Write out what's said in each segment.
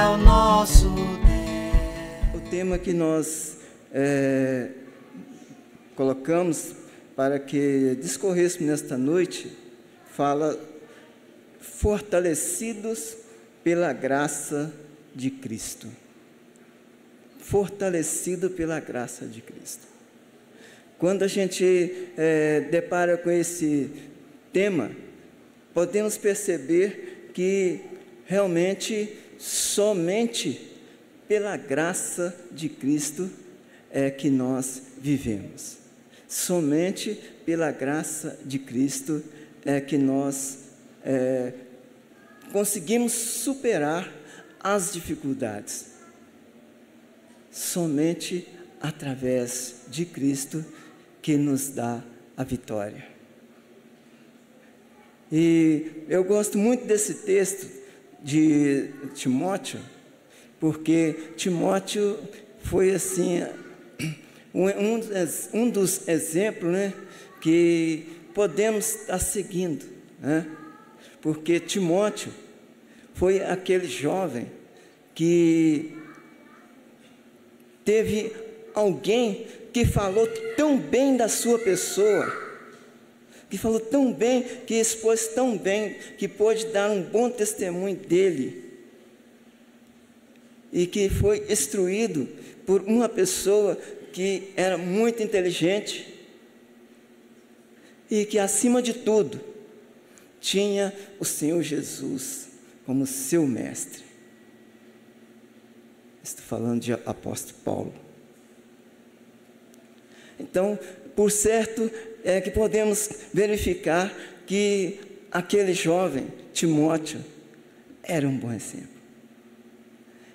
o nosso Deus. O tema que nós colocamos para que discorrêssemos nesta noite fala: fortalecidos pela graça de Cristo. Fortalecido pela graça de Cristo. Quando a gente depara com esse tema, podemos perceber que realmente somente pela graça de Cristo é que nós vivemos. Somente pela graça de Cristo é que nós conseguimos superar as dificuldades. Somente através de Cristo que nos dá a vitória. E eu gosto muito desse texto de Timóteo, porque Timóteo foi assim um dos exemplos, né, que podemos estar seguindo, né? Porque Timóteo foi aquele jovem que teve alguém que falou tão bem da sua pessoa, que falou tão bem, que expôs tão bem, que pôde dar um bom testemunho dele, e que foi instruído por uma pessoa que era muito inteligente, e que acima de tudo, tinha o Senhor Jesus como seu mestre. Estou falando de apóstolo Paulo. Então, por certo, é que podemos verificar que aquele jovem, Timóteo, era um bom exemplo.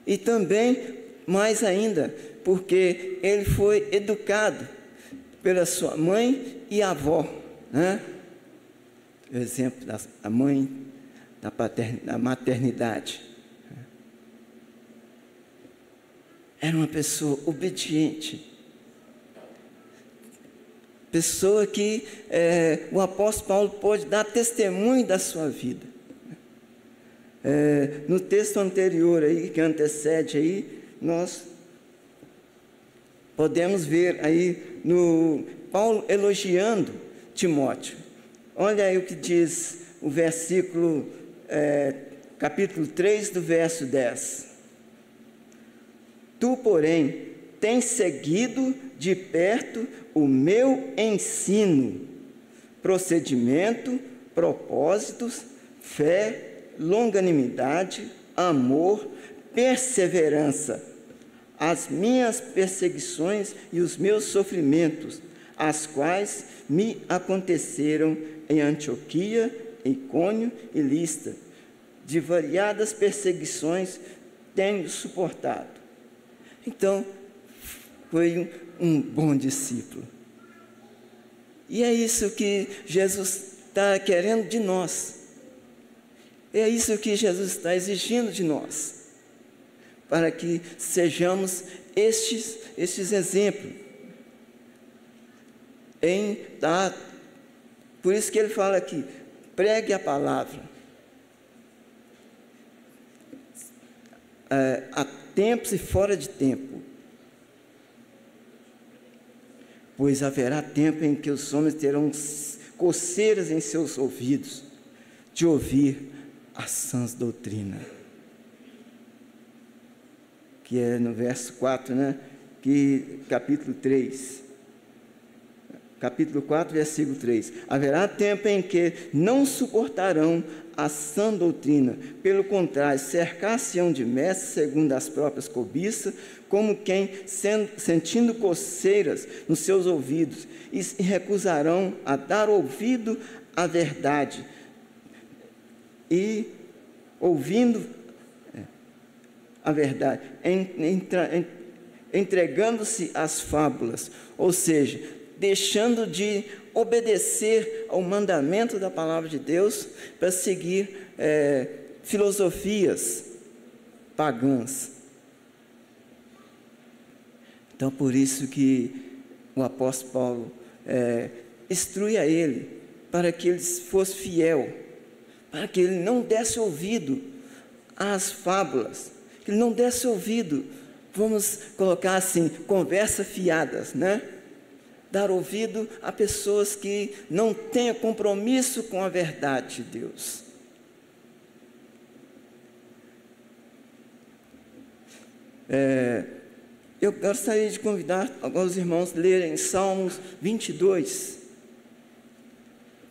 E também, mais ainda, porque ele foi educado pela sua mãe e avó, né? O exemplo da mãe, da maternidade. Era uma pessoa obediente. Pessoa que o apóstolo Paulo pode dar testemunho da sua vida. No texto anterior aí, que antecede aí, nós podemos ver aí no Paulo elogiando Timóteo. Olha aí o que diz o versículo, capítulo 3, do verso 10. Tu, porém, tens seguido de perto o meu ensino, procedimento, propósitos, fé, longanimidade, amor, perseverança, as minhas perseguições e os meus sofrimentos, as quais me aconteceram em Antioquia, Icônio e Listra. De variadas perseguições tenho suportado. Então, foi um bom discípulo. E é isso que Jesus está querendo de nós. É isso que Jesus está exigindo de nós, para que sejamos estes exemplos. Por isso que ele fala aqui: pregue a palavra, a tempos e fora de tempo, pois haverá tempo em que os homens terão coceiras em seus ouvidos de ouvir as sãs doutrinas, que é no verso 4, né? Capítulo 3. Capítulo 4, versículo 3. Haverá tempo em que não suportarão a sã doutrina, pelo contrário, cercar-se-ão de mestres segundo as próprias cobiças, como quem, sentindo coceiras nos seus ouvidos, e recusarão a dar ouvido à verdade, e ouvindo a verdade, entregando-se às fábulas, ou seja, deixando de obedecer ao mandamento da palavra de Deus para seguir filosofias pagãs. Então, por isso que o apóstolo Paulo instrui a ele, para que ele fosse fiel, para que ele não desse ouvido às fábulas que ele não desse ouvido, vamos colocar assim, conversa fiadas, né? Dar ouvido a pessoas que não tenham compromisso com a verdade de Deus. Eu gostaria de convidar alguns irmãos a lerem Salmos 22.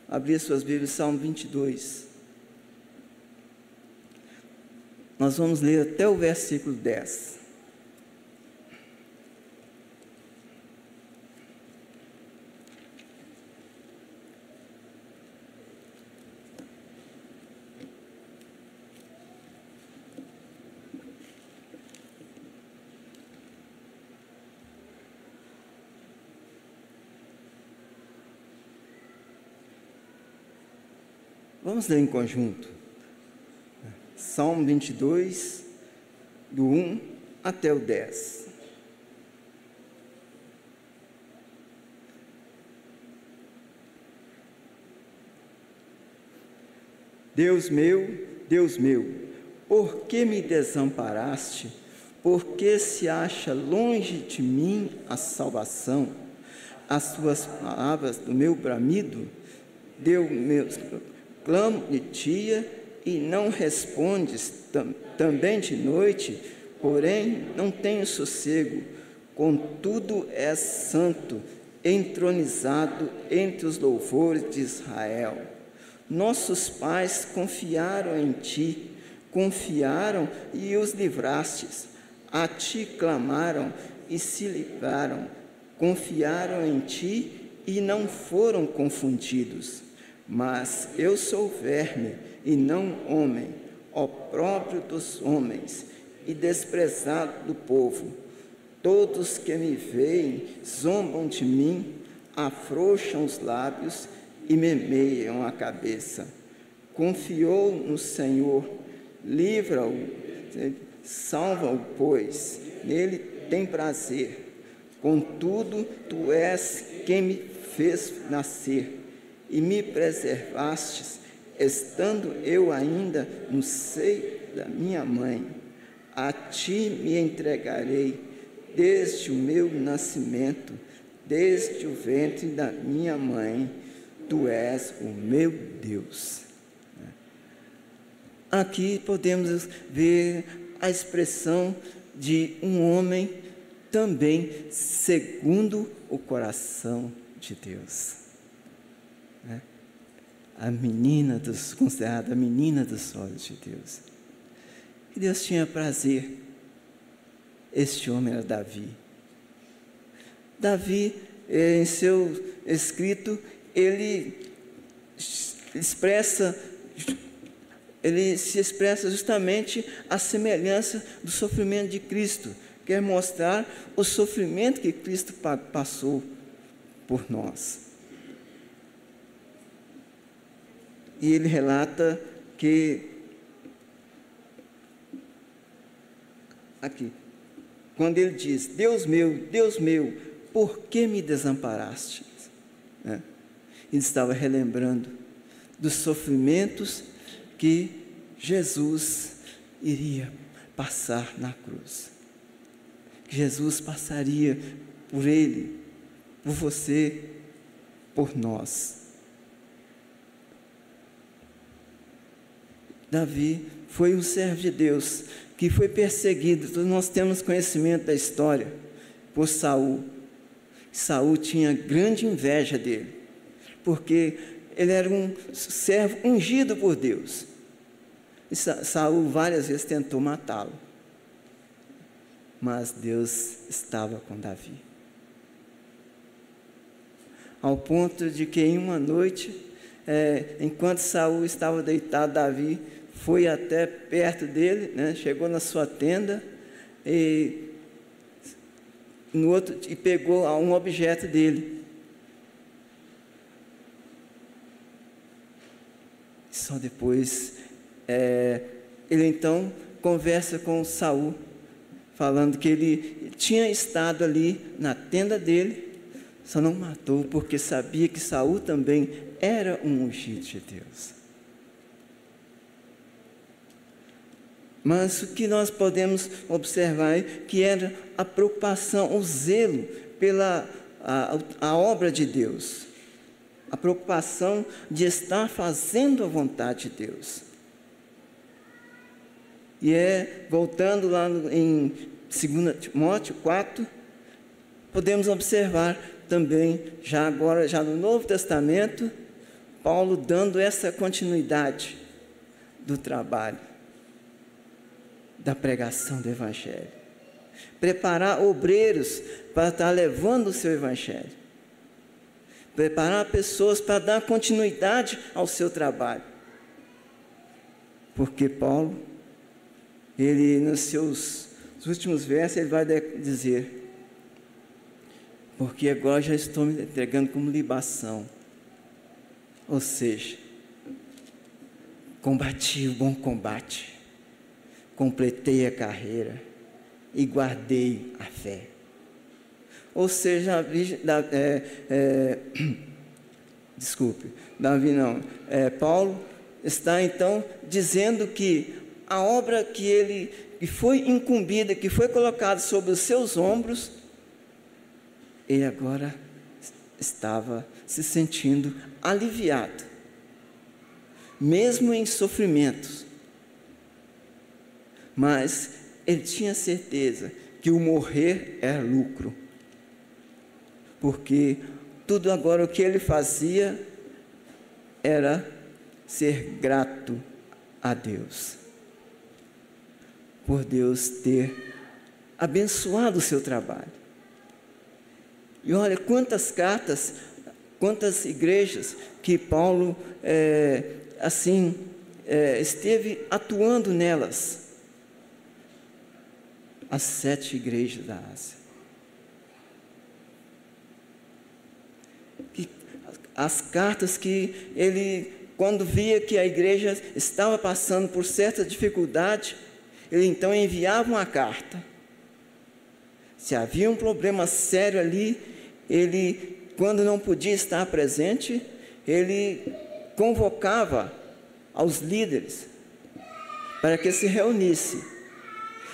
Abrir suas Bíblias, Salmo 22. Nós vamos ler até o versículo 10. Vamos ler em conjunto. Salmo 22, do 1 até o 10. Deus meu, por que me desamparaste? Por que se acha longe de mim a salvação? As tuas palavras do meu bramido, clamo de dia e não respondes, também de noite, porém não tenho sossego. Contudo és santo, entronizado entre os louvores de Israel. Nossos pais confiaram em ti, confiaram e os livrastes. A ti clamaram e se livraram. Confiaram em ti e não foram confundidos. Mas eu sou verme e não homem, opróbrio dos homens e desprezado do povo. Todos que me veem zombam de mim, afrouxam os lábios e memeiam a cabeça. Confiou no Senhor, livra-o, salva-o, pois nele tem prazer. Contudo, tu és quem me fez nascer e me preservastes, estando eu ainda no seio da minha mãe. A ti me entregarei desde o meu nascimento, desde o ventre da minha mãe. Tu és o meu Deus. Aqui podemos ver a expressão de um homem também segundo o coração de Deus. Considerada a menina dos olhos de Deus. E Deus tinha prazer. Este homem era Davi. Davi, em seu escrito, ele se expressa justamente a semelhança do sofrimento de Cristo. Quer mostrar o sofrimento que Cristo passou por nós. E ele relata que, aqui, quando ele diz, Deus meu, por que me desamparaste? Ele estava relembrando dos sofrimentos que Jesus iria passar na cruz. Que Jesus passaria por ele, por você, por nós. Davi foi um servo de Deus que foi perseguido. Todos nós temos conhecimento da história por Saul. Saul tinha grande inveja dele, porque ele era um servo ungido por Deus. E Saul várias vezes tentou matá-lo, mas Deus estava com Davi. Ao ponto de que em uma noite, enquanto Saul estava deitado, Davi foi até perto dele, chegou na sua tenda e pegou um objeto dele. Só depois, ele então conversa com Saul, falando que ele tinha estado ali na tenda dele, só não matou porque sabia que Saul também era um ungido de Deus. Mas o que nós podemos observar é que era a preocupação, o zelo pela a obra de Deus, a preocupação de estar fazendo a vontade de Deus. E voltando lá em 2 Timóteo 4, podemos observar também, já no Novo Testamento, Paulo dando essa continuidade do trabalho, da pregação do Evangelho. Preparar obreiros para estar levando o seu Evangelho. Preparar pessoas para dar continuidade ao seu trabalho. Porque Paulo, ele nos seus últimos versos, ele vai dizer: porque agora já estou me entregando como libação. Ou seja, combati o bom combate, completei a carreira e guardei a fé. Ou seja, Paulo está então dizendo que a obra que foi incumbida, que foi colocada sobre os seus ombros, ele agora estava se sentindo aliviado, mesmo em sofrimentos. Mas ele tinha certeza que o morrer era lucro, porque tudo agora o que ele fazia era ser grato a Deus, por Deus ter abençoado o seu trabalho. E olha quantas cartas, quantas igrejas que Paulo esteve atuando nelas. As 7 igrejas da Ásia. As cartas que ele, quando via que a igreja estava passando por certa dificuldade, ele então enviava uma carta. Se havia um problema sério ali, ele, quando não podia estar presente, ele convocava aos líderes para que se reunissem.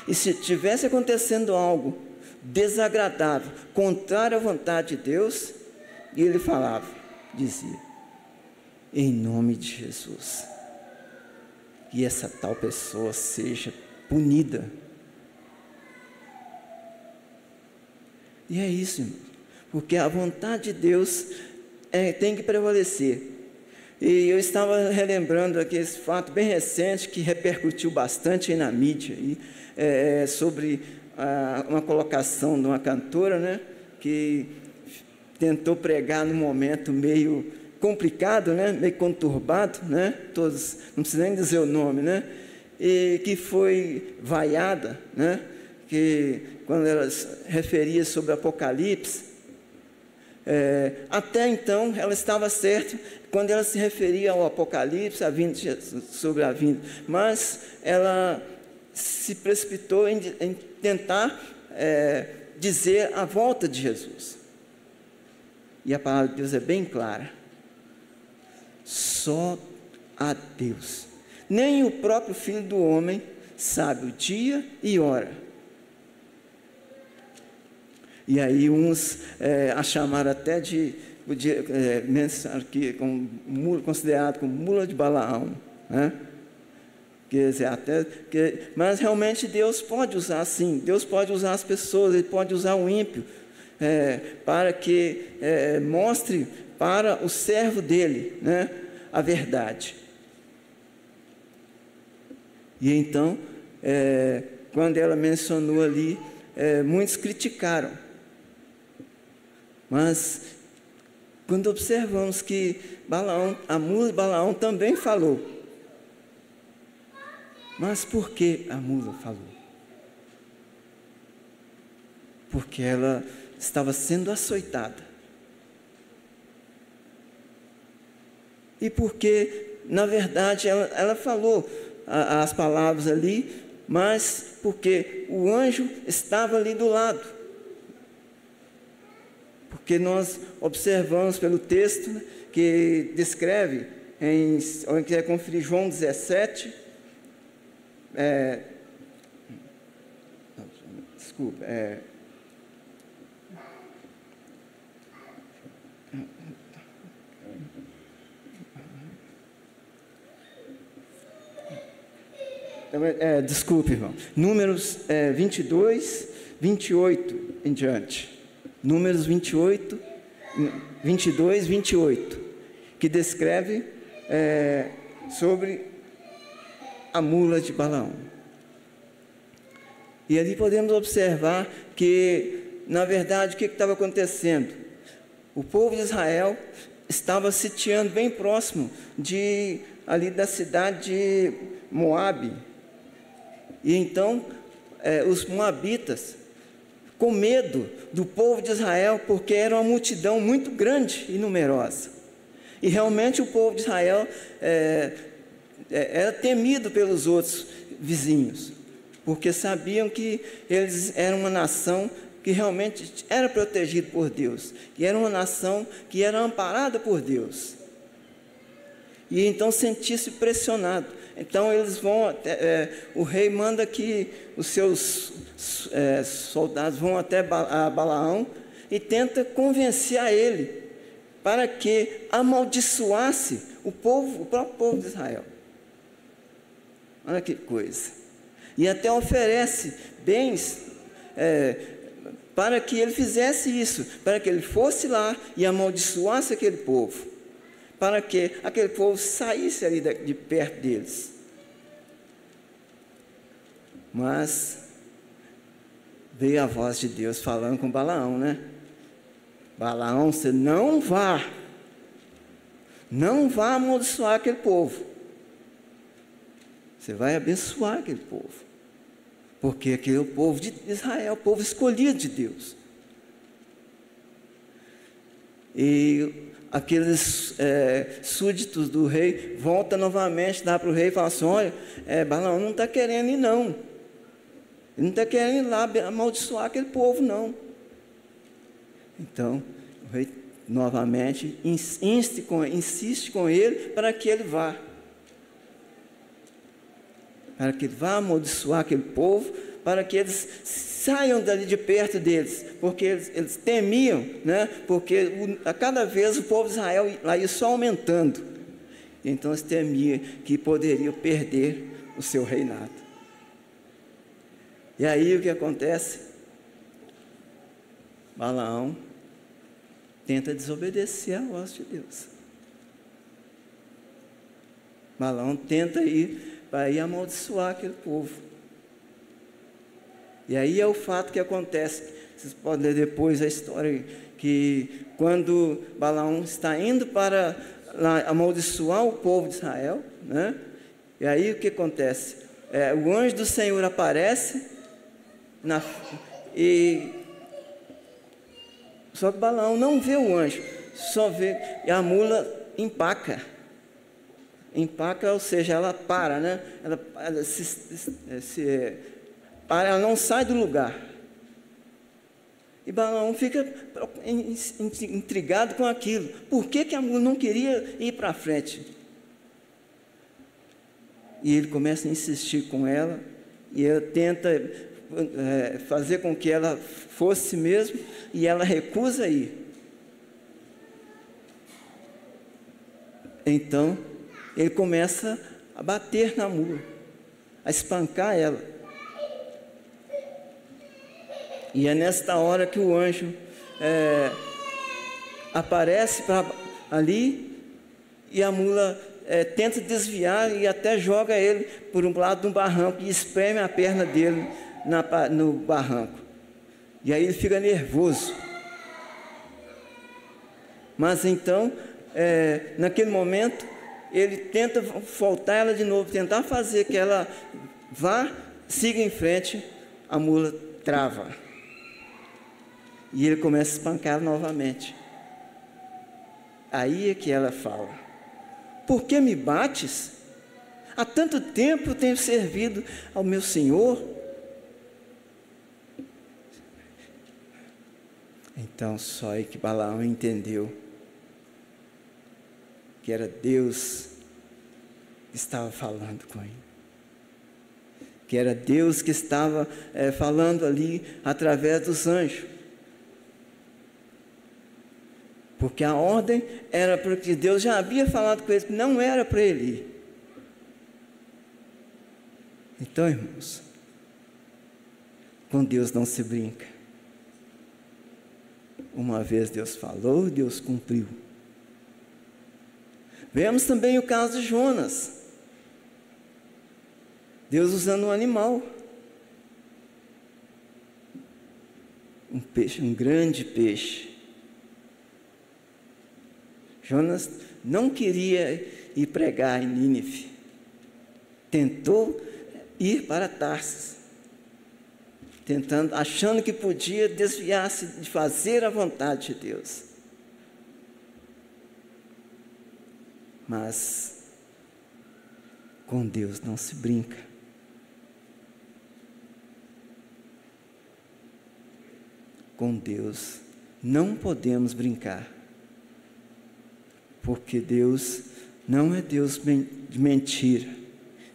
E se tivesse acontecendo algo desagradável, contrário à vontade de Deus, ele dizia: em nome de Jesus, que essa tal pessoa seja punida. E é isso, irmão, porque a vontade de Deus tem que prevalecer. E eu estava relembrando aqui esse fato bem recente que repercutiu bastante aí na mídia, sobre uma colocação de uma cantora, né, que tentou pregar num momento meio complicado, né, meio conturbado, né, todos, não precisa nem dizer o nome, né, e que foi vaiada, né, que quando ela se referia sobre Apocalipse, até então ela estava certa quando ela se referia ao Apocalipse, sobre a vinda, mas ela se precipitou em tentar dizer a volta de Jesus. E a palavra de Deus é bem clara: só a Deus, nem o próprio Filho do Homem sabe o dia e hora. E aí uns a chamaram até considerado como mula de Balaão, né? Quer dizer, mas realmente Deus pode usar, sim, Deus pode usar as pessoas, Ele pode usar o ímpio, para que mostre para o servo dele, né, a verdade. E então, quando ela mencionou ali, muitos criticaram, mas quando observamos que a mula de Balaão também falou. Mas por que a mula falou? Porque ela estava sendo açoitada. E porque, na verdade, ela falou as palavras ali, mas porque o anjo estava ali do lado. Porque nós observamos pelo texto, né, que descreve, alguém quer conferir João 17, desculpa, desculpe, irmão. Números 22, 28 em diante. Números 22, 28, que descreve sobre a mula de Balaão. E ali podemos observar que, na verdade, o que estava acontecendo? O povo de Israel estava sitiando bem próximo ali da cidade de Moabe. E então, os moabitas, com medo do povo de Israel, porque era uma multidão muito grande e numerosa. E realmente o povo de Israel era temido pelos outros vizinhos, porque sabiam que eles eram uma nação que realmente era protegida por Deus, que era uma nação que era amparada por Deus. E então sentia-se pressionado. Então eles vão o rei manda que os seus soldados vão até Balaão e tenta convencer a ele para que amaldiçoasse o próprio povo de Israel. Olha que coisa. E até oferece bens para que ele fizesse isso, para que ele fosse lá e amaldiçoasse aquele povo, para que aquele povo saísse ali de perto deles. Mas veio a voz de Deus falando com Balaão, né? Balaão, você não vá amaldiçoar aquele povo. Você vai abençoar aquele povo, porque aquele é o povo de Israel, o povo escolhido de Deus. E aqueles súditos do rei voltam novamente, dá para o rei e fala assim: olha, Balaão não está querendo ir não, ele não está querendo ir lá amaldiçoar aquele povo não. Então o rei novamente insiste com ele para que ele vá, amaldiçoar aquele povo, para que eles saiam dali de perto deles, porque eles temiam, né? Porque a cada vez o povo de Israel lá ia só aumentando, então eles temiam que poderiam perder o seu reinado. E aí o que acontece? Balaão tenta desobedecer a voz de Deus. Balaão tenta ir para ir amaldiçoar aquele povo. E aí é o fato que acontece. Vocês podem ler depois a história, que quando Balaão está indo para lá amaldiçoar o povo de Israel, né? E aí o que acontece? O anjo do Senhor aparece, só que Balaão não vê o anjo, só vê, e a mula empaca, ou seja, ela para, né? Ela para, ela não sai do lugar. E Balaão fica intrigado com aquilo. Por que a mula não queria ir para frente? E ele começa a insistir com ela, e ele tenta fazer com que ela fosse mesmo, e ela recusa ir. Então ele começa a bater na mula, a espancar ela. E é nesta hora que o anjo aparece ali, e a mula tenta desviar e até joga ele por um lado de um barranco e espreme a perna dele no barranco. E aí ele fica nervoso. Mas então, naquele momento, ele tenta voltar ela de novo, tentar fazer que ela siga em frente. A mula trava. E ele começa a espancar novamente. Aí é que ela fala: por que me bates? Há tanto tempo tenho servido ao meu Senhor. Então só aí que Balaão entendeu que era Deus que estava falando com ele, que era Deus que estava falando ali através dos anjos. Porque a ordem era porque Deus já havia falado com ele, que não era para ele ir. Então, irmãos, com Deus não se brinca. Uma vez Deus falou, Deus cumpriu. Vemos também o caso de Jonas. Deus usando um animal. Um peixe, um grande peixe. Jonas não queria ir pregar em Nínive. Tentou ir para Tarsis, achando que podia desviar-se de fazer a vontade de Deus. Mas com Deus não se brinca. Com Deus não podemos brincar. Porque Deus não é Deus de mentira,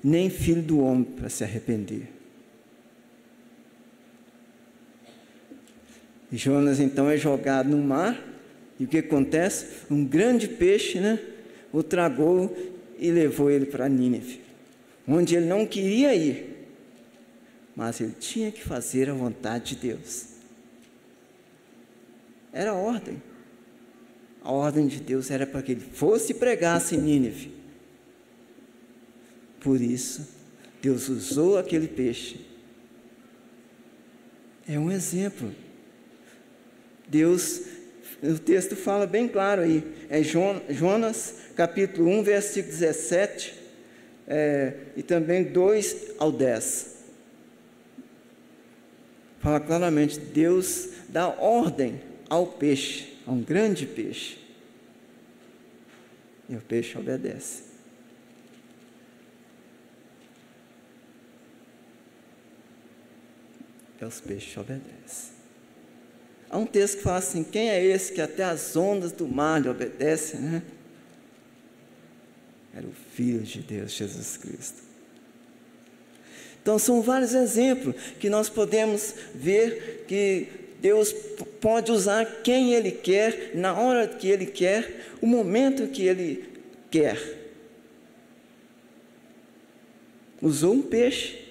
nem filho do homem para se arrepender. E Jonas então é jogado no mar, e o que acontece? Um grande peixe, o tragou e levou ele para Nínive, onde ele não queria ir, mas ele tinha que fazer a vontade de Deus. Era a ordem. A ordem de Deus era para que ele fosse e pregasse em Nínive. Por isso, Deus usou aquele peixe. É um exemplo. Deus, o texto fala bem claro aí, é Jonas, capítulo 1, versículo 17, e também 2 ao 10. Fala claramente, Deus dá ordem ao peixe, a um grande peixe, e o peixe obedece. E os peixes obedecem. Há um texto que fala assim: quem é esse que até as ondas do mar lhe obedecem, Era o Filho de Deus, Jesus Cristo. Então são vários exemplos que nós podemos ver que Deus pode usar quem Ele quer, na hora que Ele quer, o momento que Ele quer. Usou um peixe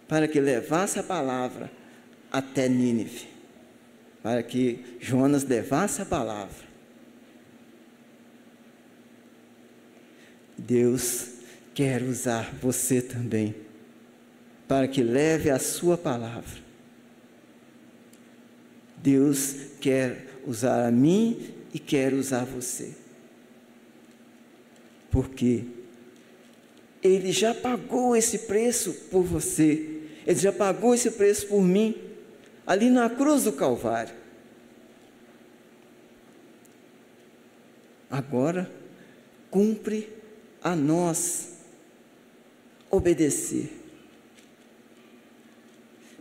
para que levasse a palavra até Nínive, para que Jonas levasse a palavra. Deus quer usar você também, para que leve a sua palavra. Deus quer usar a mim e quer usar você. Porque Ele já pagou esse preço por você. Ele já pagou esse preço por mim, ali na cruz do Calvário. Agora, cumpre a nós obedecer.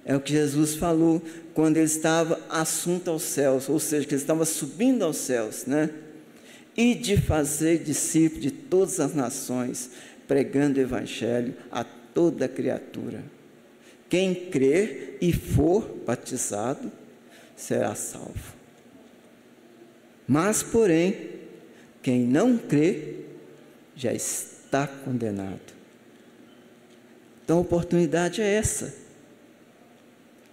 É o que Jesus falou quando Ele estava assunto aos céus, ou seja, que Ele estava subindo aos céus, E de fazer discípulos de todas as nações, pregando o Evangelho a toda criatura. Quem crer e for batizado, será salvo. Mas, porém, quem não crê, já está condenado. Então a oportunidade é essa.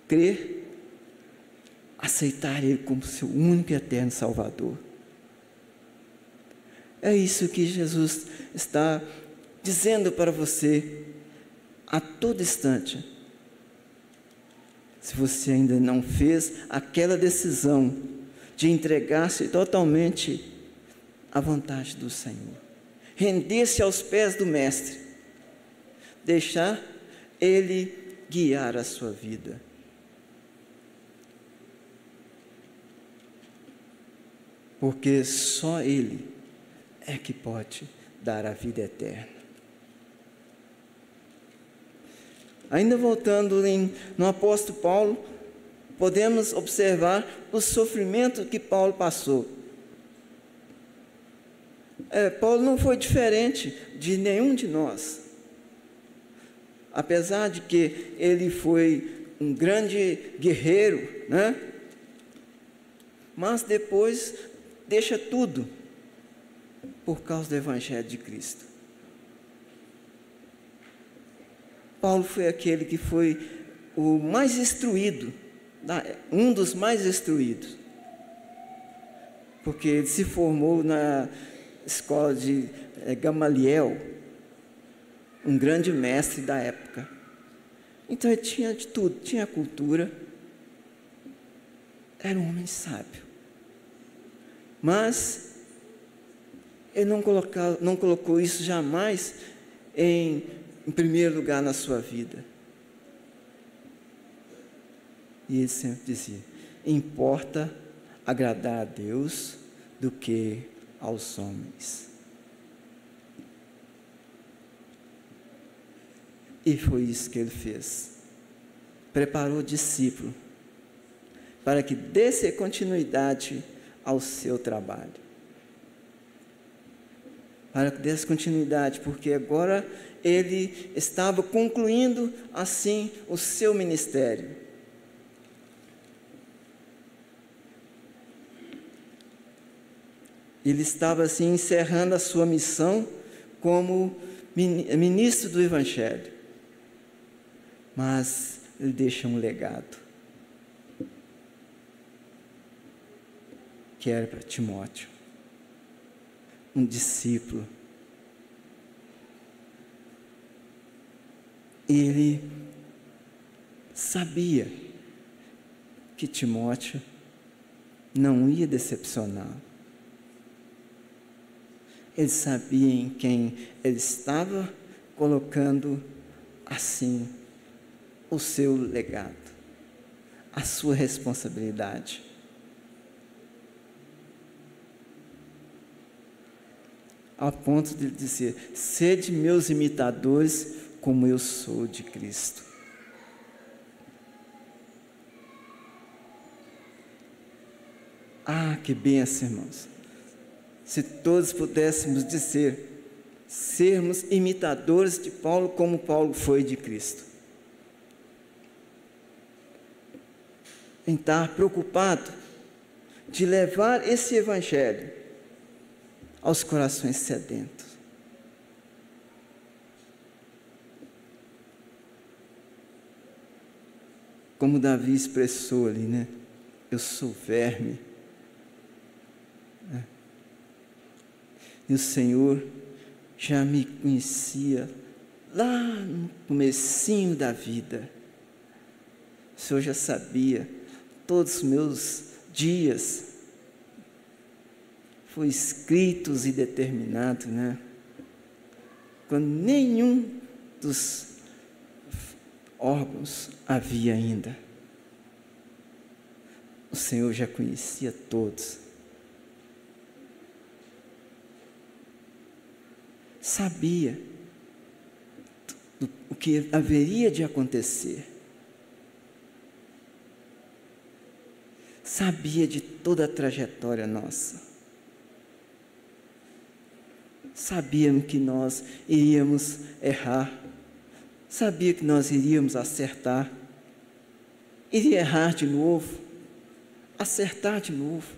Crer, aceitar Ele como seu único e eterno Salvador. É isso que Jesus está dizendo para você a todo instante. Se você ainda não fez aquela decisão de entregar-se totalmente à vontade do Senhor, render-se aos pés do Mestre, deixar Ele guiar a sua vida. Porque só Ele é que pode dar a vida eterna. Ainda voltando no apóstolo Paulo, podemos observar o sofrimento que Paulo passou. Paulo não foi diferente de nenhum de nós. apesar de que ele foi um grande guerreiro, né? Mas depois deixa tudo por causa do Evangelho de Cristo. Paulo foi aquele que foi o mais instruído, um dos mais instruídos, porque ele se formou na escola de Gamaliel, um grande mestre da época. Então ele tinha de tudo, tinha cultura, era um homem sábio, mas ele não colocou isso jamais em primeiro lugar na sua vida. E ele sempre dizia: importa agradar a Deus do que aos homens. E foi isso que ele fez. Preparou o discípulo para que desse continuidade ao seu trabalho. Para que desse continuidade, porque agora ele estava concluindo assim o seu ministério. Ele estava assim encerrando a sua missão como ministro do Evangelho. Mas ele deixa um legado, que era para Timóteo, um discípulo. Ele sabia que Timóteo não ia decepcioná-lo. Ele sabia em quem ele estava colocando assim o seu legado, a sua responsabilidade. Ao ponto de dizer: sede meus imitadores, como eu sou de Cristo. Ah, que bênção, irmãos! Se todos pudéssemos dizer, sermos imitadores de Paulo, como Paulo foi de Cristo. Em estar preocupado de levar esse Evangelho aos corações sedentos. Como Davi expressou ali, né? Eu sou verme. E o Senhor já me conhecia lá no comecinho da vida. O Senhor já sabia todos os meus dias, foi escritos e determinados, né? Quando nenhum dos órgãos havia ainda. O Senhor já conhecia todos. Sabia o que haveria de acontecer. Sabia de toda a trajetória nossa. Sabíamos que nós iríamos errar. Sabia que nós iríamos acertar. Iria errar de novo. Acertar de novo.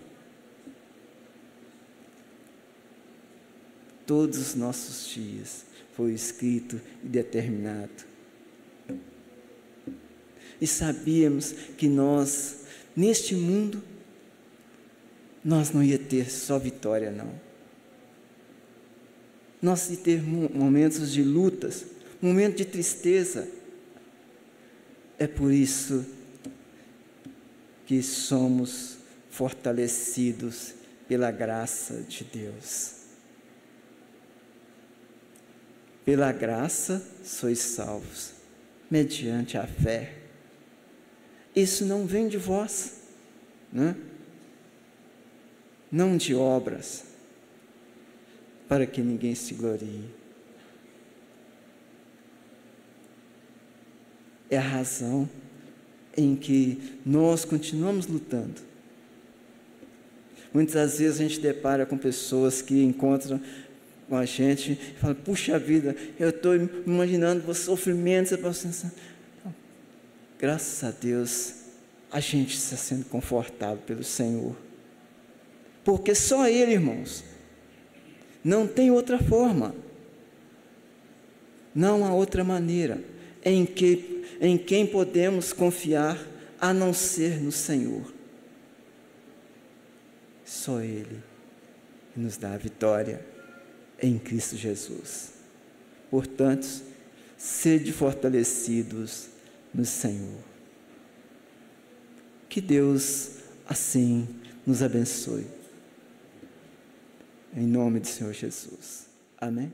Todos os nossos dias foi escrito e determinado. E sabíamos que nós, neste mundo, nós não ia ter só vitória, não. Nós ia ter momentos de lutas, momentos de tristeza. É por isso que somos fortalecidos pela graça de Deus. Pela graça sois salvos, mediante a fé. Isso não vem de vós, né? Não de obras, para que ninguém se glorie. É a razão em que nós continuamos lutando. Muitas vezes a gente depara com pessoas que encontram com a gente e fala, puxa vida, eu estou imaginando os sofrimentos. Graças a Deus, a gente está sendo confortado pelo Senhor. Porque só Ele, irmãos, não tem outra forma, não há outra maneira em quem podemos confiar a não ser no Senhor. Só Ele nos dá a vitória em Cristo Jesus. Portanto, sede fortalecidos no Senhor. Que Deus assim nos abençoe. Em nome do Senhor Jesus. Amém?